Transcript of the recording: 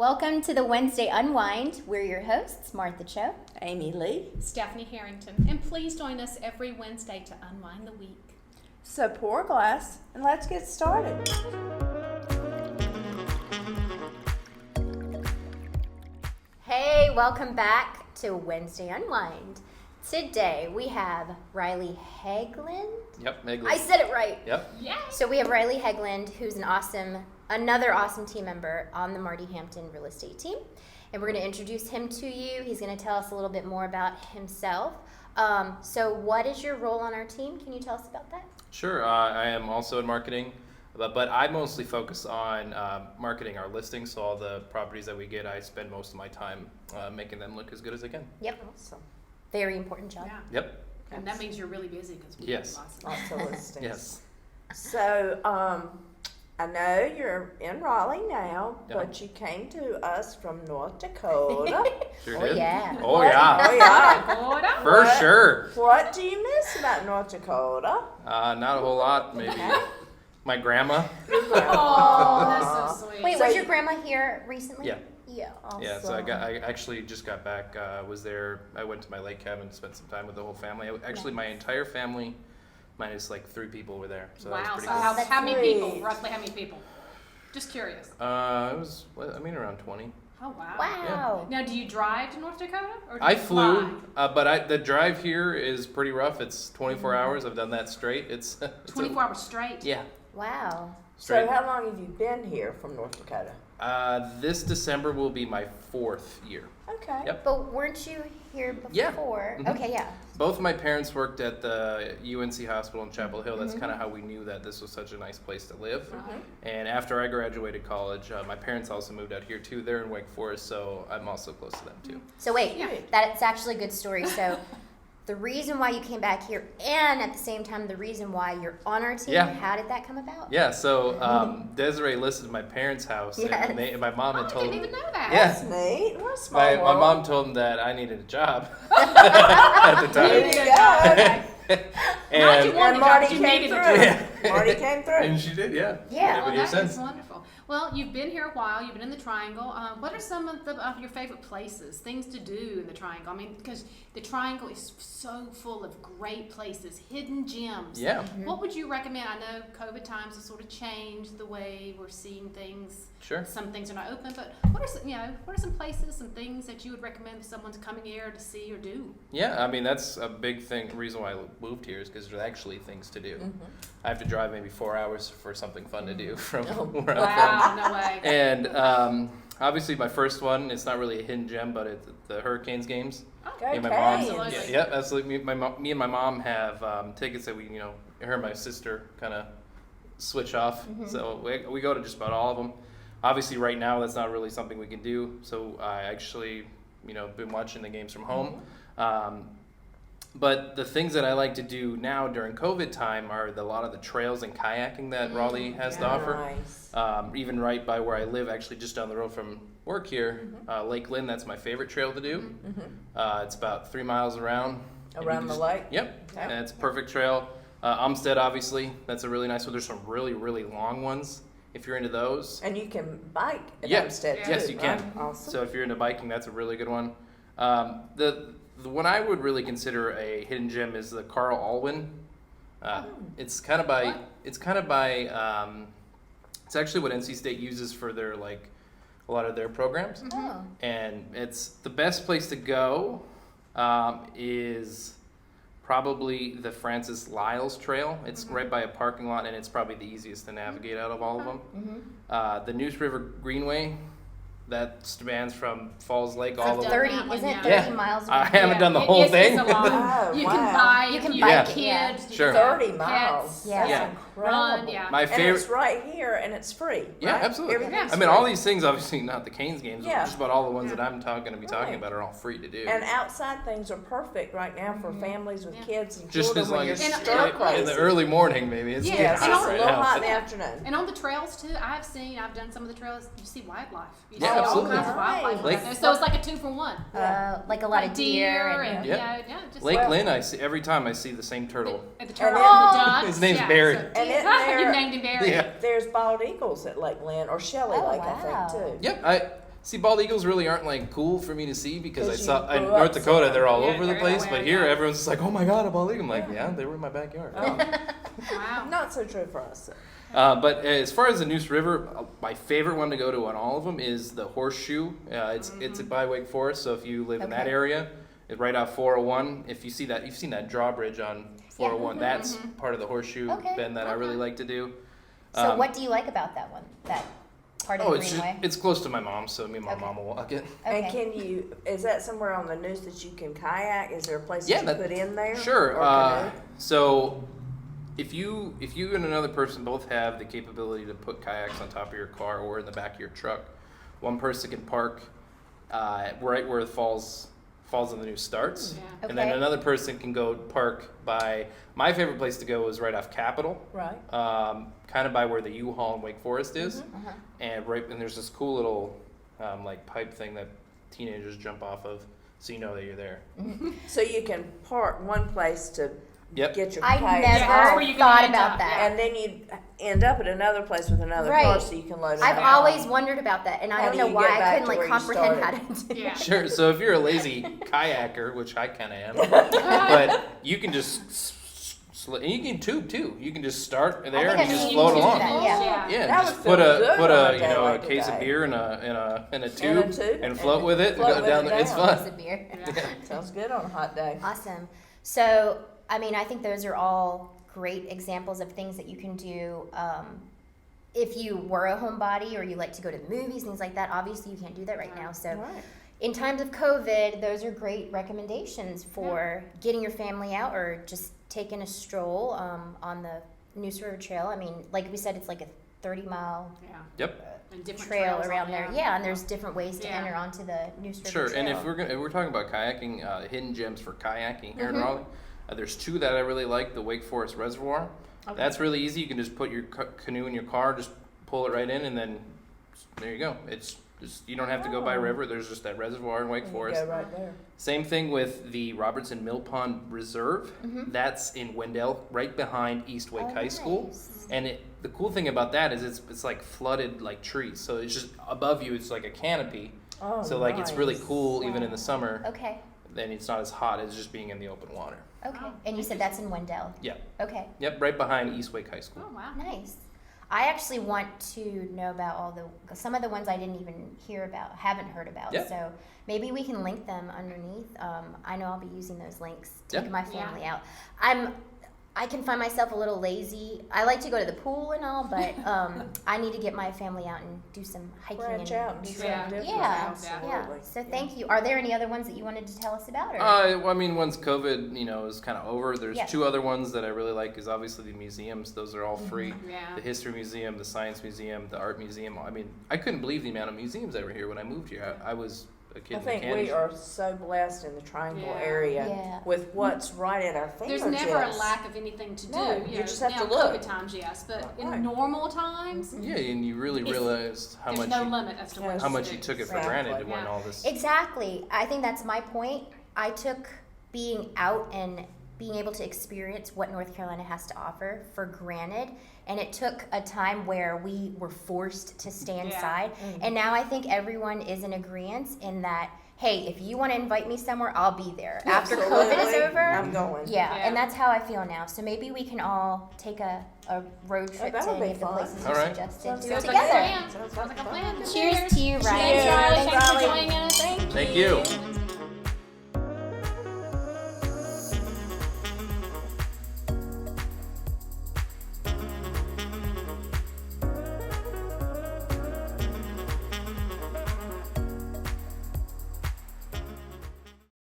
Welcome to the Wednesday Unwind. We're your hosts, Martha Cho, Amy Lee, Stephanie Harrington, and please join us every Wednesday to unwind the week. So pour a glass and let's get started. Hey, welcome back to Wednesday Unwind. Today we have Riley Heglund. Yep, Heglund. I said it right. Yep. Yeah. So we have Riley Heglund, who's another awesome team member on the Marti Hampton real estate team. And we're going to introduce him to you. He's going to tell us a little bit more about himself. So what is your role on our team? Can you tell us about that? Sure. I am also in marketing, but I mostly focus on marketing our listings. So all the properties that we get, I spend most of my time making them look as good as I can. Yep. Awesome. Very important job. Yeah. Yep. And that means you're really busy because we Yes. have Lots of listings. Yes. So, I know you're in Raleigh now, Yeah. but you came to us from North Dakota. Sure Oh, did. yeah. Oh What- yeah. Oh, yeah. Dakota. For What? sure. What do you miss about North Dakota? Not a whole lot. Maybe my grandma. Oh, that's so sweet. Wait, So was you- your grandma here recently? Yeah. Yeah. Yeah. So I actually just got back. Was there? I went to my lake cabin, spent some time with the whole family. Actually, my entire family, minus like 3 people, were there. So that was Wow. pretty So cool. how many people? Sweet. Roughly how many people? Just curious. It was. Around 20. Oh wow. Wow. Now, do you drive to North Dakota, or do I you flew, fly? but the drive here is pretty rough. It's 24 hours. I've done that straight. It's 24 hours straight. Yeah, Wow. straight. So how long have you been here from North Dakota? This December will be my 4th year. Okay. Yep. But weren't you here Yeah. before? Mhm. Okay, yeah. Both of my parents worked at the UNC hospital in Chapel Hill. That's kind of how we knew that this was such a nice place to live. Mhm. And after I graduated college, my parents also moved out here too. They're in Wake Forest, so I'm also close to them too. So wait, Yeah. that's actually a good story. So the reason why you came back here and at the same time the reason why you're on our team, Yeah. how did that come about? Yeah, so Desiree listed my parents' house, Yes. and my mom Oh, had I told didn't even know that. Yeah. That's neat. What a small my world. mom told them that I needed a job at the There time. you go. Not you And, wanted And a Marty job, you came needed a through. job. Yeah. Marty came through. and she did, yeah. Yeah. Been Well, here that since. is wonderful. Well, you've been here a while. You've been in the Triangle. What are some of your favorite places, things to do in the Triangle? I mean, because the Triangle is so full of great places, hidden gems. Yeah, What would you recommend? I know COVID times have sort of changed the way we're seeing things. sure. Some things are not open, but what are some places, some things that you would recommend if someone's coming here to see or do? Yeah, I mean, that's a big thing. Reason why I moved here is because there's actually things to do. I have to drive maybe 4 hours for something fun to do from where I'm Wow, no way. from. And obviously, my first one, it's not really a hidden gem, but it's the Hurricanes games. Go Me and my Canes. mom, Absolutely. yeah, absolutely. Me and my mom have tickets that we, her and my sister kind of switch off. So we go to just about all of them. Obviously, right now that's not really something we can do. So I actually, been watching the games from home. But the things that I like to do now during COVID time are a lot of the trails and kayaking that Raleigh has to offer. Nice. Even right by where I live, actually just down the road from work here, Lake Lynn, that's my favorite trail to do. It's about 3 miles around. And you Around can the just- lake? Yep, Okay. and it's a perfect trail. Umstead, obviously, that's a really nice one. There's some really, really long ones if you're into those. And you can bike at Yeah. Homestead too, Yes, you can. right? Awesome. So if you're into biking, that's a really good one. The one I would really consider a hidden gem is the Carl Alwyn. It's kind of by What? it's kind of by it's actually what NC State uses for their a lot of their programs, Oh. and it's the best place to go is probably the Francis Lyles Trail. It's right by a parking lot, and it's probably the easiest to navigate out of all of them. The Neuse River Greenway, that spans from Falls Lake all the way. 30, that one, isn't it yeah. 30 Yeah. miles? I away? haven't done the It whole is- thing. It's a lot. Oh, You wow. can bike, You can you bike, have yeah. kids, you Sure. can have 30 miles. pets, Yeah. That's Yeah. incredible. run, yeah. My And favorite. it's right here, and it's free. Yeah, right? absolutely. Everything's I mean, free. all these things, obviously not the Canes games, Yeah. but just about all the ones Yeah. that I'm going to be talking Right. about are all free to do. And outside things are perfect right now for families with Yeah. kids and just children as when long you're as And- stir and- in crazy. the early morning, maybe it's Yeah, getting Yes, and it's hot a right little now. hot in but- the afternoon. And on the trails too, I've done some of the trails. You see wildlife. You Yeah, see absolutely. all kinds of wildlife. Lake- out there. So it's like a 2-for-1. Like a lot of deer and Yeah. just Lake Well- Lynn, I see every time I see the same turtle. At the And turtle, then- the ducks. His name's yeah, Barry. So, And isn't you there- named him Barry. Yeah. There's bald eagles at Lake Lynn or Shelley Oh, Lake, wow. I think, too. Yep. see, bald eagles really aren't like cool for me to see because I 'Cause saw you in grew up North Dakota seeing they're all them. over the Yeah, place, everywhere, but here yeah. everyone's just like, oh my god, a bald eagle. I'm like, yeah, they were in my backyard. Oh, Wow. not so true for us. But as far as the Neuse River, my favorite one to go to on all of them is the Horseshoe. It's by Wake Forest, so if you live in that Okay. area, it's right off 401. If you see that, you've seen that drawbridge on 401. That's part of the Horseshoe Okay. bend that I really like to do. So what do you like about that one? That part of the it's Greenway? it's close to my mom, so me and my Okay. mom will walk it. And Okay. is that somewhere on the news that you can kayak? Is there a place Yeah, that you put in there? Sure. Or canoe? So if you and another person both have the capability to put kayaks on top of your car or in the back of your truck, one person can park right where the falls in the Neuse starts, Yeah. and then Okay. another person can go park by. My favorite place to go is right off Capitol, Right. kind of by where the U-Haul in Wake Forest is, Uh-huh. and there's this cool little like pipe thing that teenagers jump off of, so you know that you're there. So you can park one place to Yep. get your I kayak that's never where you're thought gonna end about up, that. yeah. and then you end up at another place with another Right. car so you can load it I've up. always wondered about that, and I How don't do know you why get I back couldn't to like where you comprehend how started? to do Yeah. it. Sure. So if you're a lazy kayaker, which I kind of am, but you can just and you can tube too. You can just start there and I've you just seen float you do along. that, yeah. Yeah, That just would put feel a good put on a a day a like case of today. beer in a tube tube and float with it and float go with down. it It's down. fun. Piece of beer. Sounds good on a hot day. Awesome. So, I mean, I think those are all great examples of things that you can do. If you were a homebody or you like to go to the movies, things like that, obviously you can't do that right now. So, Right. in times of COVID, those are great recommendations for getting your family out or just taking a stroll on the Neuse River Trail. I mean, like we said, it's like a 30-mile Yeah. Yep. And different trail trails around on there. Yeah, and there's different ways to Yeah. enter onto the Neuse River Sure. Trail. And if we're talking about kayaking, hidden gems for kayaking here in Mhm. Raleigh, there's two that I really like. The Wake Forest Reservoir. Okay. That's really easy. You can just put your canoe in your car, just pull it right in, and then there you go. It's just, you don't have to go by a Oh. river. There's just that reservoir in Wake And you Forest. go right there. Same thing with the Robertson Mill Pond Reserve. Mhm. That's in Wendell, right behind East Wake Oh, High School. nice. And the cool thing about that is it's like flooded like trees. So it's just above you. It's like a canopy. Oh, So like it's really nice. cool even in the summer. Okay. Then it's not as hot as just being in the open water. Okay. Oh, And you said that's in Wendell. Yeah. Okay. Yep, right behind East Wake High School. Oh, wow. Nice. I actually want to know about some of the ones I didn't even hear about, haven't heard about. Yeah. So maybe we can link them underneath. I know I'll be using those links, taking Yeah. my family out. I can find myself a little lazy. I like to go to the pool and all, but I need to get my family out and do some hiking Branch and out and do do some. Yeah. something different. Yeah, Absolutely. yeah. So thank you. Are there any other ones that you wanted to tell us about? Or? Well, I mean, once COVID, is kind of over, there's Yeah. two other ones that I really like. Is obviously the museums; those are all free. Yeah. The History Museum, the Science Museum, the Art Museum. I mean, I couldn't believe the amount of museums that were here when I moved here. I was a kid I in the think candy we shop. are so blessed in the Triangle Yeah. area Yeah. with what's right at our There's fingertips. never a lack of anything to do. No, you know, just have now to look. COVID times, yes, but Right. in normal times, Yeah, and you really It's- realized how there's much no limit as to what Yes. how you much can you do. took it for Exactly. granted when Yeah. all this. Exactly. I think that's my point. I took being out and being able to experience what North Carolina has to offer for granted. And it took a time where we were forced to stay Yeah. inside. And now I think everyone is in agreement in that, hey, if you want to invite me somewhere, I'll be there. After COVID is Absolutely. over, I'm going. yeah, Yeah. and that's how I feel now. So maybe we can all take a road trip that to would be any of the fun. places All you right. suggested. Sounds Do it Sounds good. like a together. plan. Sounds Sounds like a like plan. fun. Cheers to you, Ryan. Cheers, Charlie. Cheers, Thanks for Raleigh. joining us. Thank Thank you.